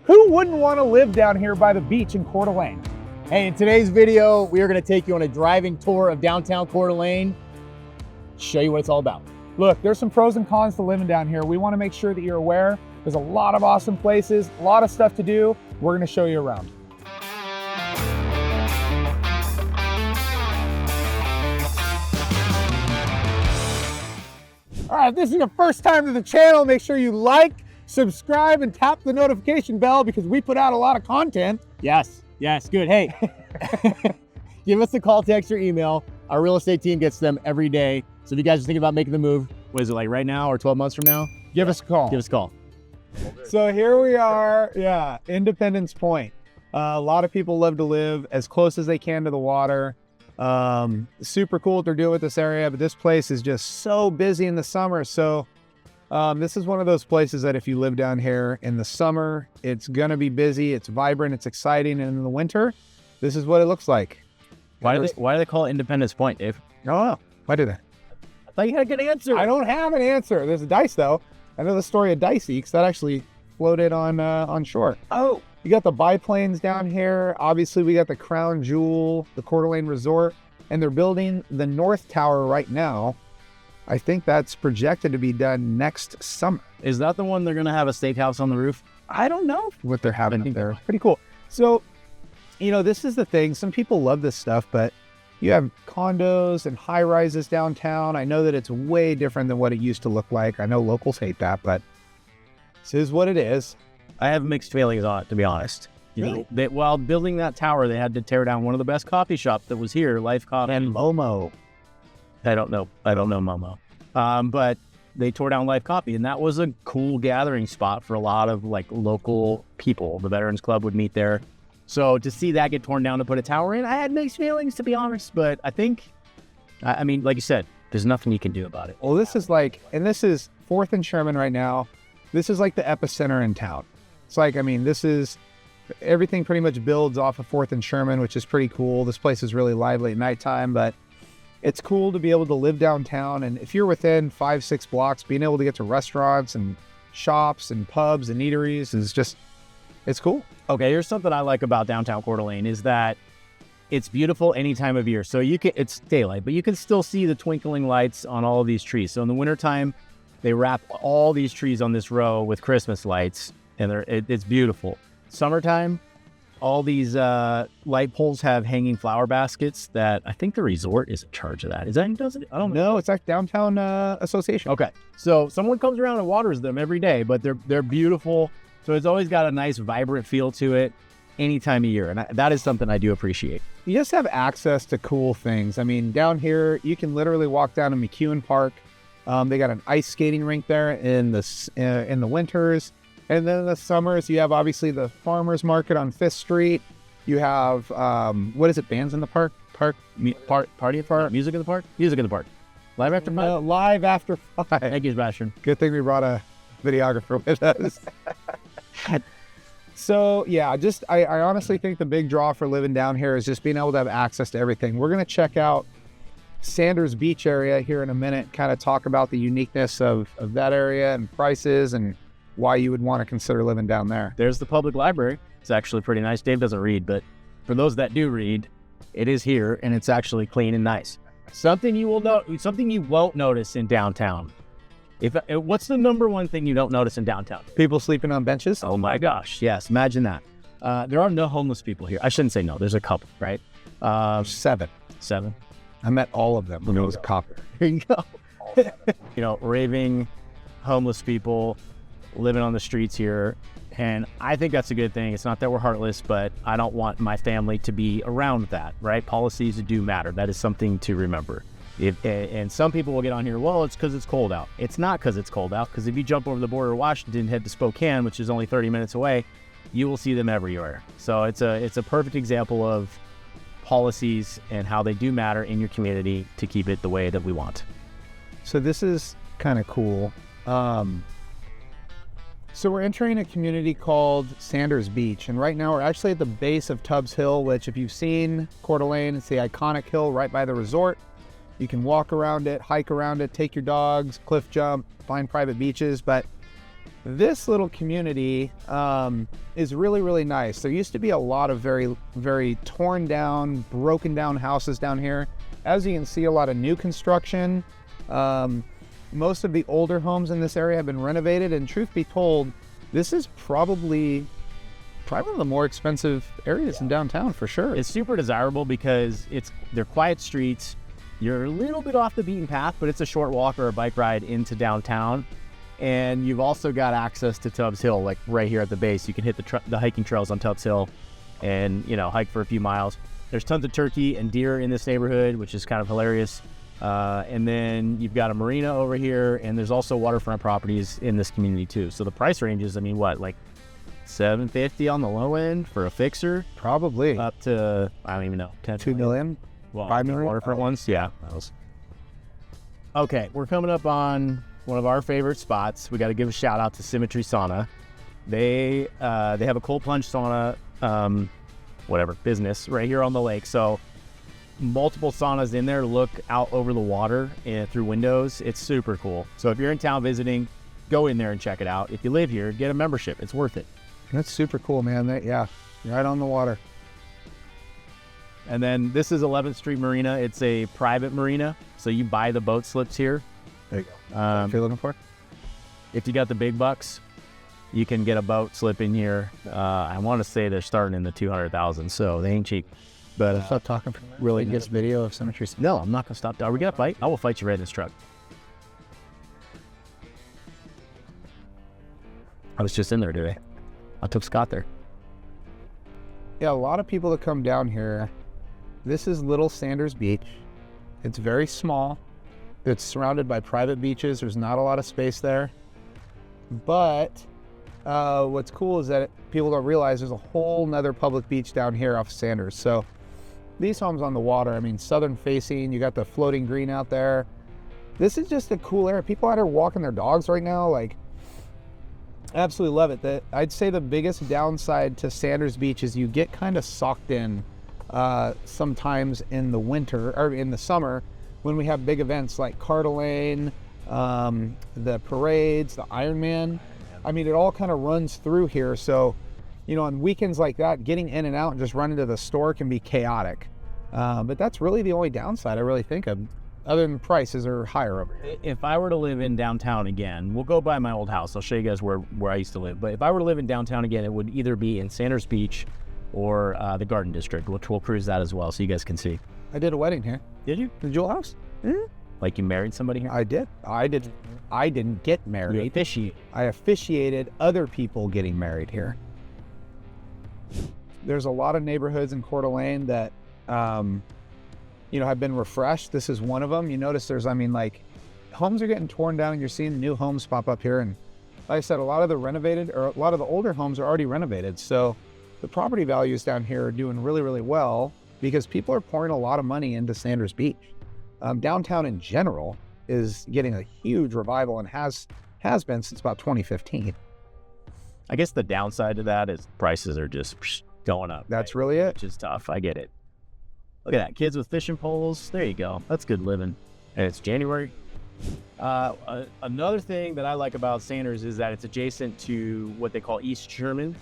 Who wouldn't want to live down here by the beach in Coeur d'Alene? Hey, in today's video, we are going to take you on a driving tour of downtown Coeur d'Alene, show you what it's all about. Look, there's some pros and cons to living down here. We want to make sure that you're aware. There's a lot of awesome places, a lot of stuff to do. We're going to show you around. All right, if this is your first time to the channel, make sure you like, subscribe, and tap the notification bell because we put out a lot of content. Yes, good. Hey, give us a call, text, or email. Our real estate team gets them every day. So if you guys are thinking about making the move, what is it, like right now or 12 months from now? Give us a call. Give us a call. So here we are, Independence Point. A lot of people love to live as close as they can to the water. Super cool what they're doing with this area, but this place is just so busy in the summer. So this is one of those places that if you live down here in the summer, it's gonna be busy, it's vibrant, it's exciting, and in the winter, this is what it looks like. Why do they call it Independence Point, Dave? I don't know. Why do they? I thought you had a good answer. I don't have an answer. There's a dice though. I know the story of Dicey because that actually floated on shore. Oh. You got the biplanes down here. Obviously, we got the crown jewel, the Coeur d'Alene Resort, and they're building the North Tower right now. I think that's projected to be done next summer. Is that the one they're going to have a steakhouse on the roof? I don't know what they're having up there. Pretty cool. So, this is the thing. Some people love this stuff, but you have condos and high rises downtown. I know that it's way different than what it used to look like. I know locals hate that, but this is what it is. I have mixed feelings on it, to be honest. Really? While building that tower, they had to tear down one of the best coffee shops that was here, Life Coffee. And Momo. I don't know Momo. But they tore down Life Coffee, and that was a cool gathering spot for a lot of local people. The Veterans Club would meet there. So to see that get torn down to put a tower in, I had mixed feelings, to be honest. But I think, I mean, like you said, there's nothing you can do about it. Well, this is this is 4th and Sherman right now. This is like the epicenter in town. It's this is, everything pretty much builds off of 4th and Sherman, which is pretty cool. This place is really lively at nighttime, but it's cool to be able to live downtown. And if you're within 5-6 blocks, being able to get to restaurants and shops and pubs and eateries is just, it's cool. Okay, here's something I like about downtown Coeur d'Alene is that it's beautiful any time of year. So it's daylight, but you can still see the twinkling lights on all of these trees. So in the wintertime, they wrap all these trees on this row with Christmas lights, and it's beautiful. Summertime, all these light poles have hanging flower baskets that I think the resort is in charge of that. Is that who does it? I don't know. No, it's like Downtown Association. Okay, so someone comes around and waters them every day, but they're beautiful. So it's always got a nice, vibrant feel to it any time of year, and that is something I do appreciate. You just have access to cool things. I mean, down here, you can literally walk down to McEwen Park. They got an ice skating rink there in the winters. And then in the summers, you have obviously the farmers market on 5th Street. You have, what is it, bands in the park? Party at park? Music in the park? Music in the park. Live after 5? Live after 5. Thank you, Sebastian. Good thing we brought a videographer with us. So, yeah, I honestly think the big draw for living down here is just being able to have access to everything. We're going to check out Sanders Beach area here in a minute, kind of talk about the uniqueness of that area and prices and why you would want to consider living down there. There's the public library. It's actually pretty nice. Dave doesn't read, but for those that do read, it is here and it's actually clean and nice. Something you won't notice in downtown. What's the number one thing you don't notice in downtown? People sleeping on benches? Oh my gosh, yes, imagine that. There are no homeless people here. I shouldn't say no, there's a couple, right? 7. I met all of them when it was a copper. There you go. Raving homeless people living on the streets here, and I think that's a good thing. It's not that we're heartless, but I don't want my family to be around that, right? Policies do matter. That is something to remember. And some people will get on here, well, it's because it's cold out. It's not because it's cold out, because if you jump over the border of Washington and head to Spokane, which is only 30 minutes away, you will see them everywhere. So it's a perfect example of policies and how they do matter in your community to keep it the way that we want. So this is kind of cool. So we're entering a community called Sanders Beach, and right now we're actually at the base of Tubbs Hill, which if you've seen Coeur d'Alene, it's the iconic hill right by the resort. You can walk around it, hike around it, take your dogs, cliff jump, find private beaches, but This little community is really, really nice. There used to be a lot of very, very torn down, broken down houses down here. As you can see, a lot of new construction. Most of the older homes in this area have been renovated, and truth be told, this is probably one of the more expensive areas in downtown for sure. It's super desirable because they're quiet streets. You're a little bit off the beaten path, but it's a short walk or a bike ride into downtown. And you've also got access to Tubbs Hill, like right here at the base. You can hit the hiking trails on Tubbs Hill and, hike for a few miles. There's tons of turkey and deer in this neighborhood, which is kind of hilarious. And then you've got a marina over here, and there's also waterfront properties in this community too. So the price ranges, like $750 on the low end for a fixer, Probably. up to, I don't even know, 2 million? Well, 5 million? waterfront ones? Yeah. Okay, we're coming up on one of our favorite spots. We got to give a shout out to Symmetry Sauna. They have a cold plunge sauna, business right here on the lake. So multiple saunas in there, look out over the water and through windows. It's super cool. So if you're in town visiting, go in there and check it out. If you live here, get a membership. It's worth it. That's super cool, man. Right on the water. And then this is 11th Street Marina. It's a private marina, so you buy the boat slips here. There you go. What you're looking for? If you got the big bucks, you can get a boat slip in here. I want to say they're starting in the 200,000, so they ain't cheap. But Stop talking for a minute. really Get this video of Symmetry. no, I'm not gonna stop. Are we gonna fight? I will fight you right in this truck. I was just in there today. I took Scott there. Yeah, a lot of people that come down here. This is Little Sanders Beach. It's very small. It's surrounded by private beaches. There's not a lot of space there. But what's cool is that people don't realize there's a whole nother public beach down here off Sanders. So these homes on the water, southern facing, you got the floating green out there. This is just a cool area. People out here walking their dogs right now, absolutely love it. I'd say the biggest downside to Sanders Beach is you get kind of socked in sometimes in the winter or in the summer when we have big events like Alene, the parades, the Ironman. It all kind of runs through here. So, on weekends like that, getting in and out and just running to the store can be chaotic. But that's really the only downside I really think of, other than prices are higher over here. If I were to live in downtown again, we'll go by my old house. I'll show you guys where I used to live. But if I were to live in downtown again, it would either be in Sanders Beach or the Garden District, which we'll cruise that as well so you guys can see. I did a wedding here. Did you? The Jewel House? Mm-hmm. Like you married somebody here? I did. I didn't get married. You officiated. I officiated other people getting married here. There's a lot of neighborhoods in Coeur d'Alene that, have been refreshed. This is one of them. You notice there's, homes are getting torn down and you're seeing new homes pop up here. And like I said, a lot of the older homes are already renovated. So the property values down here are doing really, really well because people are pouring a lot of money into Sanders Beach. Downtown in general is getting a huge revival and has been since about 2015. I guess the downside to that is prices are just going up. That's really it. Which is tough. I get it. Look at that. Kids with fishing poles. There you go. That's good living. And it's January. Another thing that I like about Sanders is that it's adjacent to what they call East Sherman,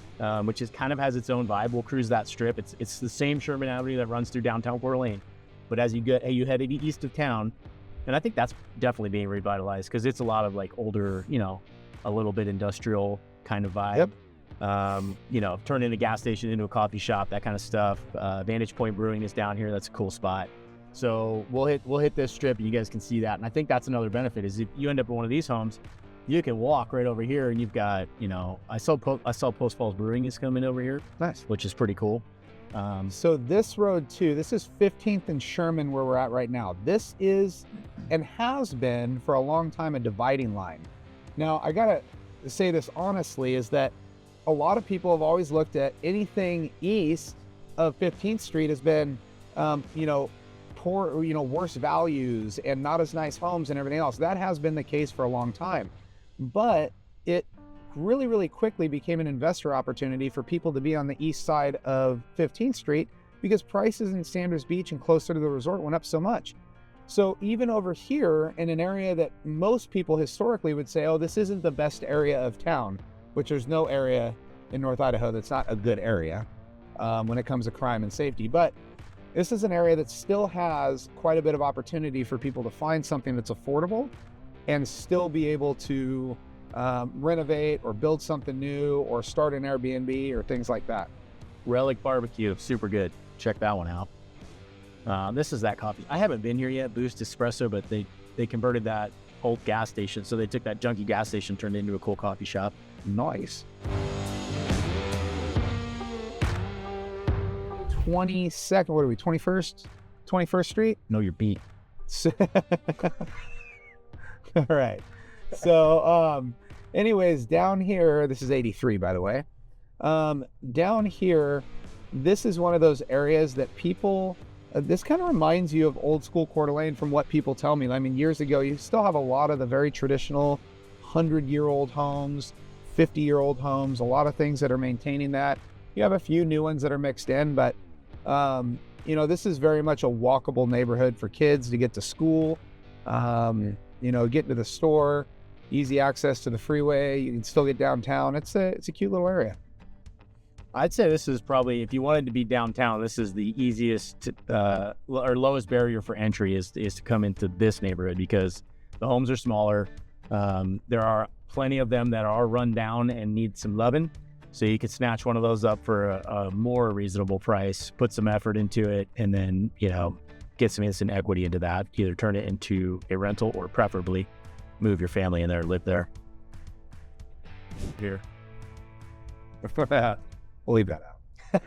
which kind of has its own vibe. We'll cruise that strip. It's the same Sherman Avenue that runs through downtown Coeur d'Alene. But as you head east of town, and I think that's definitely being revitalized because it's a lot of older, a little bit industrial kind of vibe. Yep. Turning a gas station into a coffee shop, that kind of stuff. Vantage Point Brewing is down here. That's a cool spot. So we'll hit this strip and you guys can see that. And I think that's another benefit is if you end up in one of these homes, you can walk right over here and you've got, I saw Post Falls Brewing is coming over here. Nice. Which is pretty cool. So this road too, this is 15th and Sherman where we're at right now. This is and has been for a long time a dividing line. Now I gotta say this honestly is that a lot of people have always looked at anything east of 15th Street has been, poor, worse values and not as nice homes and everything else. That has been the case for a long time, but it really, really quickly became an investor opportunity for people to be on the east side of 15th Street because prices in Sanders Beach and closer to the resort went up so much. So even over here in an area that most people historically would say, oh, this isn't the best area of town, which there's no area in North Idaho that's not a good area when it comes to crime and safety. But this is an area that still has quite a bit of opportunity for people to find something that's affordable and still be able to renovate or build something new or start an Airbnb or things like that. Relic Barbecue, super good. Check that one out. This is that coffee. I haven't been here yet, Boost Espresso, but they converted that old gas station. So they took that junky gas station, turned it into a cool coffee shop. Nice. 22nd, what are we, 21st Street? Know your beat. All right. So, anyways, down here, this is 83, by the way. Down here, this is one of those areas that people, this kind of reminds you of old school Coeur d'Alene from what people tell me. I mean, years ago, you still have a lot of the very traditional 100-year-old homes, 50-year-old homes, a lot of things that are maintaining that. You have a few new ones that are mixed in, but, you know, this is very much a walkable neighborhood for kids to get to school, you know, get to the store, easy access to the freeway. You can still get downtown. It's a cute little area. I'd say this is probably, if you wanted to be downtown, this is the easiest or lowest barrier for entry is to come into this neighborhood because the homes are smaller. There are plenty of them that are run down and need some loving. So you could snatch one of those up for a more reasonable price, put some effort into it, and then, you know, get some instant equity into that. Either turn it into a rental or preferably move your family in there, live there. Here. We'll leave that out.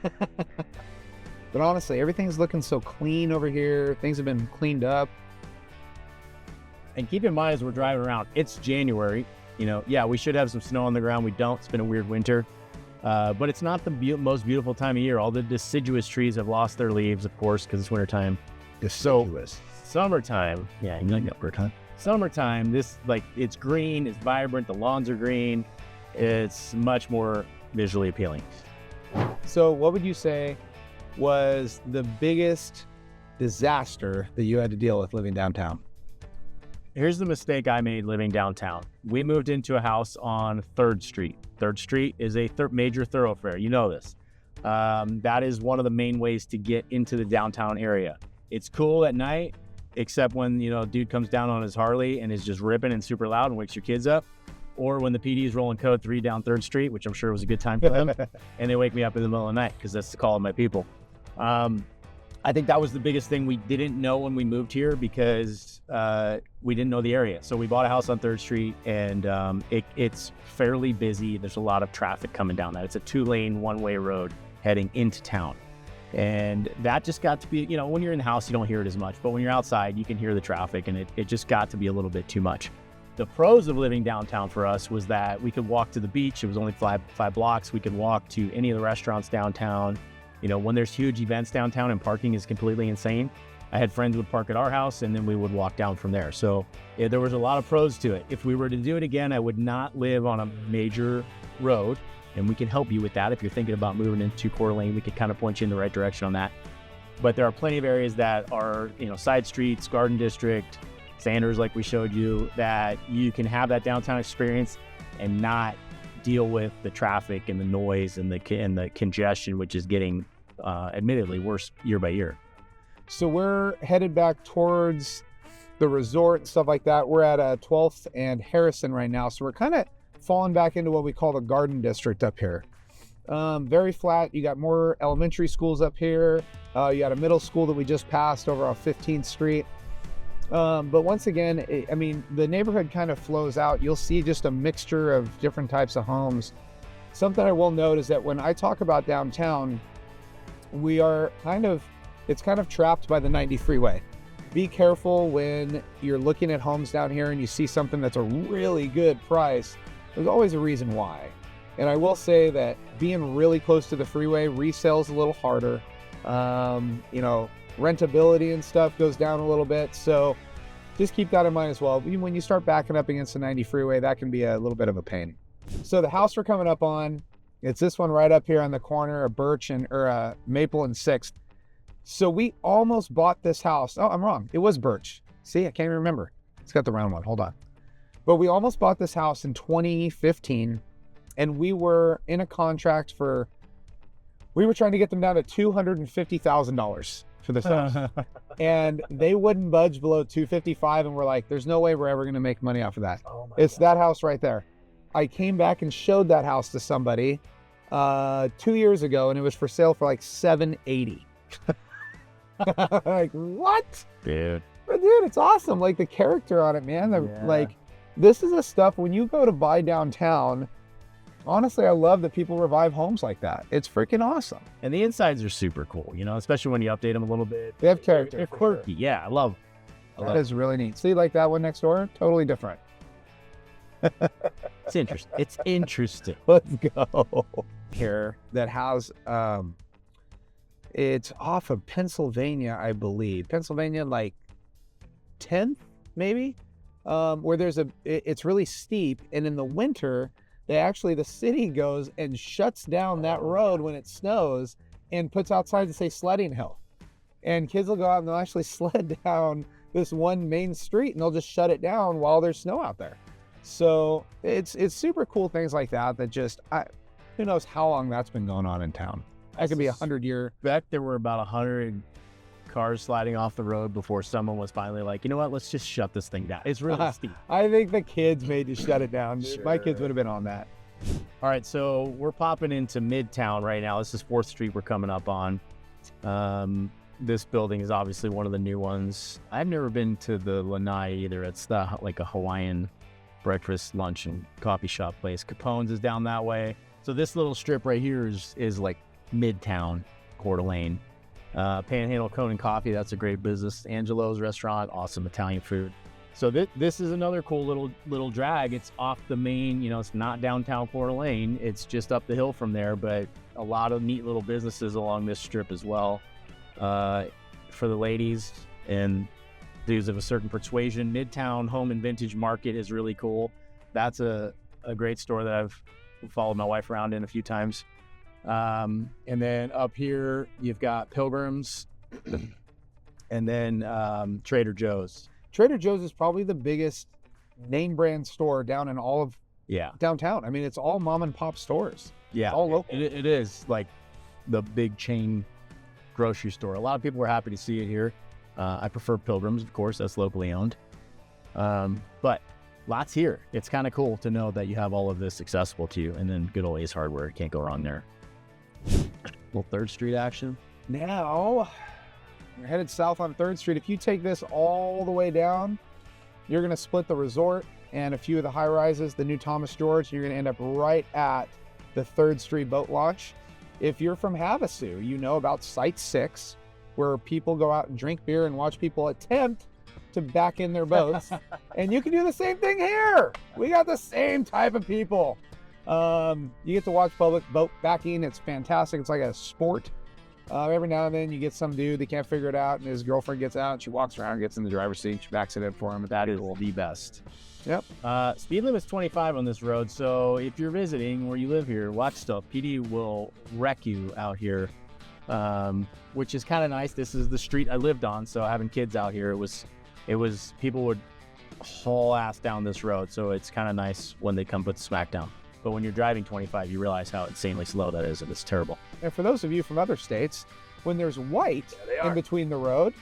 But honestly, everything's looking so clean over here. Things have been cleaned up. And keep in mind as we're driving around, it's January. You know, yeah, we should have some snow on the ground. We don't. It's been a weird winter. But it's not the most beautiful time of year. All the deciduous trees have lost their leaves, of course, because it's wintertime. Deciduous. So, summertime. Yeah, you like that word, huh? Summertime, this, like, it's green, it's vibrant, the lawns are green. It's much more visually appealing. So what would you say was the biggest disaster that you had to deal with living downtown? Here's the mistake I made living downtown. We moved into a house on 3rd Street. 3rd Street is a major thoroughfare. You know this. That is one of the main ways to get into the downtown area. It's cool at night, except when, you know, dude comes down on his Harley and is just ripping and super loud and wakes your kids up. Or when the PD is rolling code 3 down 3rd Street, which I'm sure was a good time for them, and they wake me up in the middle of the night because that's the call of my people. I think that was the biggest thing we didn't know when we moved here because we didn't know the area. So we bought a house on 3rd Street and it's fairly busy. There's a lot of traffic coming down that. It's a 2-lane, one-way road heading into town. And that just got to be, you know, when you're in the house, you don't hear it as much, but when you're outside, you can hear the traffic and it just got to be a little bit too much. The pros of living downtown for us was that we could walk to the beach. It was only five blocks. We could walk to any of the restaurants downtown. You know, when there's huge events downtown and parking is completely insane, I had friends would park at our house and then we would walk down from there. So yeah, there was a lot of pros to it. If we were to do it again, I would not live on a major road, and we can help you with that. If you're thinking about moving into Coeur d'Alene, we could kind of point you in the right direction on that. But there are plenty of areas that are, you know, side streets, Garden District, Sanders, like we showed you, that you can have that downtown experience and not deal with the traffic and the noise and the congestion, which is getting admittedly worse year by year. So we're headed back towards the resort and stuff like that. We're at 12th and Harrison right now. So we're kind of falling back into what we call the Garden District up here. Very flat. You got more elementary schools up here. You got a middle school that we just passed over on 15th Street. But once again, I mean, the neighborhood kind of flows out. You'll see just a mixture of different types of homes. Something I will note is that when I talk about downtown, we are it's kind of trapped by the 90 freeway. Be careful when you're looking at homes down here and you see something that's a really good price. There's always a reason why. And I will say that being really close to the freeway, resale's a little harder. You know, rentability and stuff goes down a little bit. So just keep that in mind as well. When you start backing up against the 90 freeway, that can be a little bit of a pain. So the house we're coming up on, it's this one right up here on the corner of Maple and 6th. So we almost bought this house. Oh, I'm wrong. It was Birch. See, I can't even remember. It's got the round one. Hold on. But we almost bought this house in 2015, and we were in a contract we were trying to get them down to $250,000 for this house. And they wouldn't budge below 255, and we're like, there's no way we're ever going to make money off of that. It's that house right there. I came back and showed that house to somebody 2 years ago, and it was for sale for like $780. Like, what? Dude. But dude, it's awesome. Like the character on it, man. Like, this is the stuff when you go to buy downtown. Honestly, I love that people revive homes like that. It's freaking awesome. And the insides are super cool, you know, especially when you update them a little bit. They have character. They're quirky. Sure. Yeah, I love it. That is really neat. See, like that one next door, totally different. It's interesting. It's interesting. Let's go. Here that has, it's off of Pennsylvania, I believe. Pennsylvania, like 10th, maybe, where it's really steep. And in the winter, the city goes and shuts down that road when it snows and puts outside to say sledding hill. And kids will go out and they'll actually sled down this one main street and they'll just shut it down while there's snow out there. So it's super cool things like that just, who knows how long that's been going on in town. That could be 100-year. Back there were about 100 cars sliding off the road before someone was finally like, you know what, let's just shut this thing down. It's really steep. I think the kids made to shut it down. Sure. My kids would have been on that. All right, so we're popping into Midtown right now. This is 4th Street we're coming up on. This building is obviously one of the new ones. I've never been to the Lanai either. It's like a Hawaiian breakfast, lunch, and coffee shop place. Capone's is down that way. So this little strip right here is like Midtown, Coeur d'Alene. Panhandle Cone and Coffee, that's a great business. Angelo's restaurant, awesome Italian food. So this is another cool little drag. It's off the main, you know, it's not downtown Coeur d'Alene. It's just up the hill from there, but a lot of neat little businesses along this strip as well. For the ladies and dudes of a certain persuasion, Midtown Home and Vintage Market is really cool. That's a great store that I've followed my wife around in a few times. And then up here, you've got Pilgrims and then Trader Joe's. Trader Joe's is probably the biggest name brand store down in all of downtown. I mean, it's all mom and pop stores. Yeah, it's all local. It is like the big chain grocery store. A lot of people were happy to see it here. I prefer Pilgrims, of course, that's locally owned. But lots here. It's kind of cool to know that you have all of this accessible to you. And then good old Ace Hardware, can't go wrong there. Little 3rd Street action. Now, we're headed south on 3rd Street. If you take this all the way down, you're going to split the resort and a few of the high rises, the new Thomas George. You're going to end up right at the 3rd Street boat launch. If you're from Havasu, you know about Site 6, where people go out and drink beer and watch people attempt to back in their boats. And you can do the same thing here. We got the same type of people. You get to watch public boat backing. It's fantastic. It's like a sport. Every now and then you get some dude that can't figure it out and his girlfriend gets out and she walks around, gets in the driver's seat, she backs it in for him. That is the best. Yep. Speed limit's 25 on this road, so if you're visiting where you live here, watch stuff. PD will wreck you out here, which is kind of nice. This is the street I lived on, so having kids out here, it was people would haul ass down this road, so it's kind of nice when they come put the smack down. But when you're driving 25, you realize how insanely slow that is, and it's terrible. And for those of you from other states, when there's white in between the road,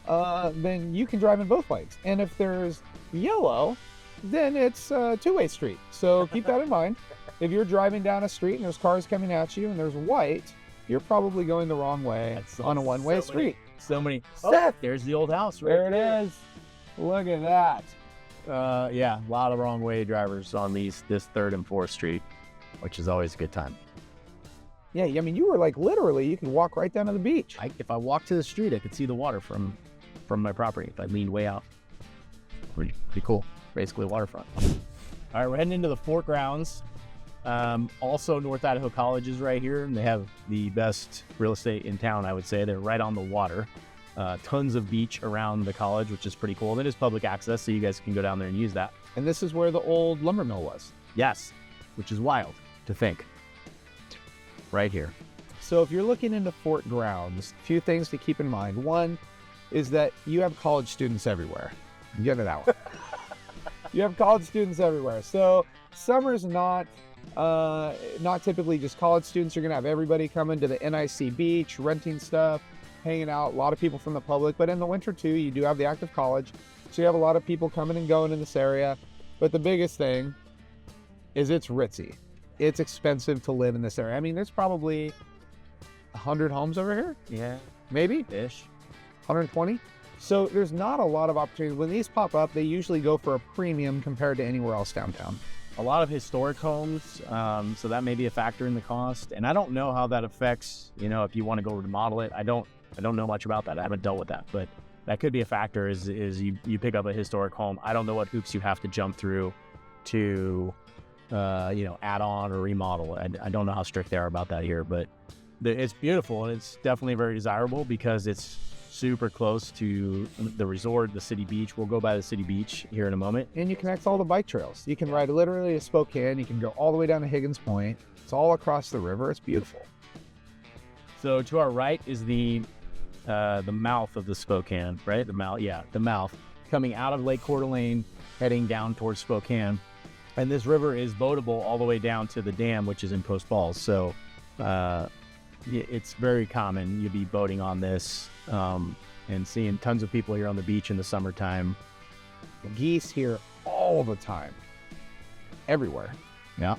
then you can drive in both lanes. And if there's yellow, then it's a two-way street. So keep that in mind. If you're driving down a street and there's cars coming at you and there's white, you're probably going the wrong way on a one-way street. So many. Oh, there's the old house right there. It is. Look at that. Yeah, a lot of wrong way drivers on this 3rd and 4th Street, which is always a good time. Yeah, I mean, you were like literally, you could walk right down to the beach. If I walked to the street, I could see the water from my property. If I leaned way out, pretty cool. Basically, waterfront. All right, we're heading into the Fort Grounds. Also, North Idaho College is right here, and they have the best real estate in town, I would say. They're right on the water. Tons of beach around the college, which is pretty cool. And it is public access, so you guys can go down there and use that. And this is where the old lumber mill was. Yes, which is wild to think. Right here. So if you're looking into Fort Grounds, a few things to keep in mind. One is that you have college students everywhere. I'm getting it that way. You have college students everywhere. So summer's not typically just college students. You're gonna have everybody coming to the NIC beach, renting stuff, hanging out, a lot of people from the public. But in the winter too, you do have the active college. So you have a lot of people coming and going in this area. But the biggest thing is it's ritzy. It's expensive to live in this area. I mean, there's probably 100 homes over here. Yeah. Maybe. Ish. 120. So there's not a lot of opportunity. When these pop up, they usually go for a premium compared to anywhere else downtown. A lot of historic homes, so that may be a factor in the cost. And I don't know how that affects, if you want to go remodel it. I don't know much about that. I haven't dealt with that, but that could be a factor. Is you pick up a historic home. I don't know what hoops you have to jump through to, add on or remodel. I don't know how strict they are about that here, but it's beautiful and it's definitely very desirable because it's super close to the resort, the city beach. We'll go by the city beach here in a moment. And you connect all the bike trails. You can ride literally to Spokane. You can go all the way down to Higgins Point. It's all across the river. It's beautiful. So to our right is the mouth of the Spokane, right? The mouth coming out of Lake Coeur d'Alene, heading down towards Spokane. And this river is boatable all the way down to the dam, which is in Post Falls. So it's very common. You'll be boating on this and seeing tons of people here on the beach in the summertime. Geese here all the time, everywhere. Yeah.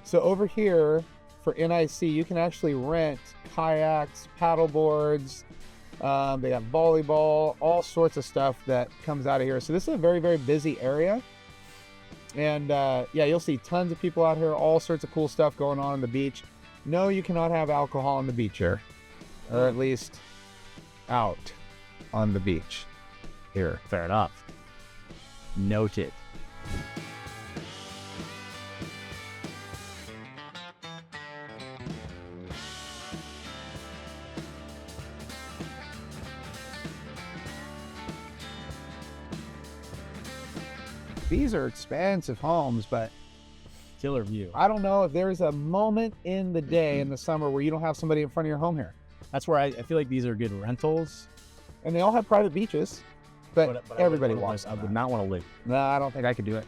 So over here for NIC, you can actually rent kayaks, paddle boards. They have volleyball, all sorts of stuff that comes out of here. So this is a very, very busy area. And you'll see tons of people out here, all sorts of cool stuff going on the beach. No, you cannot have alcohol on the beach here, or at least out on the beach here. Fair enough. Noted. These are expensive homes, but Killer view. I don't know if there's a moment in the day in the summer where you don't have somebody in front of your home here. That's where I feel like these are good rentals. And they all have private beaches, but everybody wants I would not want to live. No, I don't think I could do it.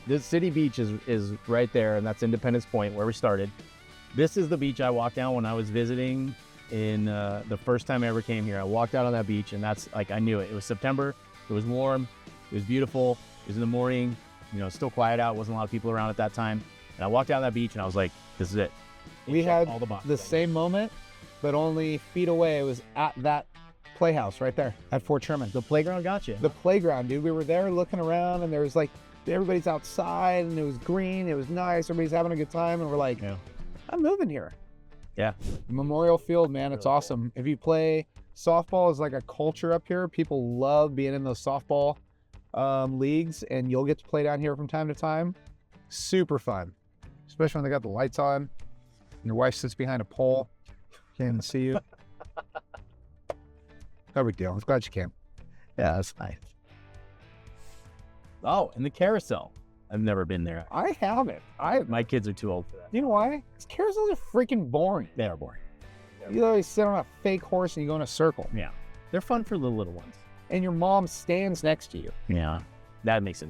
This city beach is right there, and that's Independence Point where we started. This is the beach I walked down when I was visiting in the first time I ever came here. I walked out on that beach, and that's like, I knew it. It was September, it was warm, it was beautiful, it was in the morning, still quiet out, wasn't a lot of people around at that time. And I walked down that beach and I was like, this is it. We had the same moment, but only feet away. It was at that playhouse right there at Fort Sherman. The playground got you. The playground, dude. We were there looking around, and there was like, everybody's outside, and it was green, it was nice, everybody's having a good time, and we're like, I'm moving here. Yeah. Memorial Field, man, it's really awesome. If you play softball, is like a culture up here. People love being in those softball leagues, and you'll get to play down here from time to time. Super fun, especially when they got the lights on and your wife sits behind a pole. Can't even see you. No big deal. I'm glad you came. Yeah, that's nice. Oh, and the carousel. I've never been there. I haven't. My kids are too old for that. You know why? Because carousels are freaking boring. They are boring. You always sit on a fake horse and you go in a circle. Yeah. They're fun for the little ones. And your mom stands next to you. Yeah. That makes it.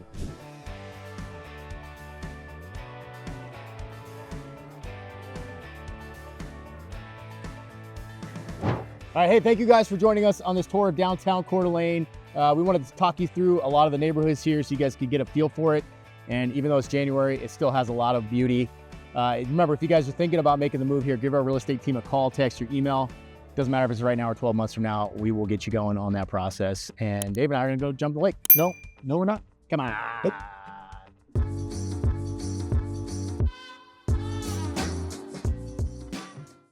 All right, hey, thank you guys for joining us on this tour of downtown Coeur d'Alene. We wanted to talk you through a lot of the neighborhoods here so you guys could get a feel for it. And even though it's January, it still has a lot of beauty. Remember, if you guys are thinking about making the move here, give our real estate team a call, text, or email. Doesn't matter if it's right now or 12 months from now, we will get you going on that process. And Dave and I are gonna go jump the lake. No, we're not. Come on.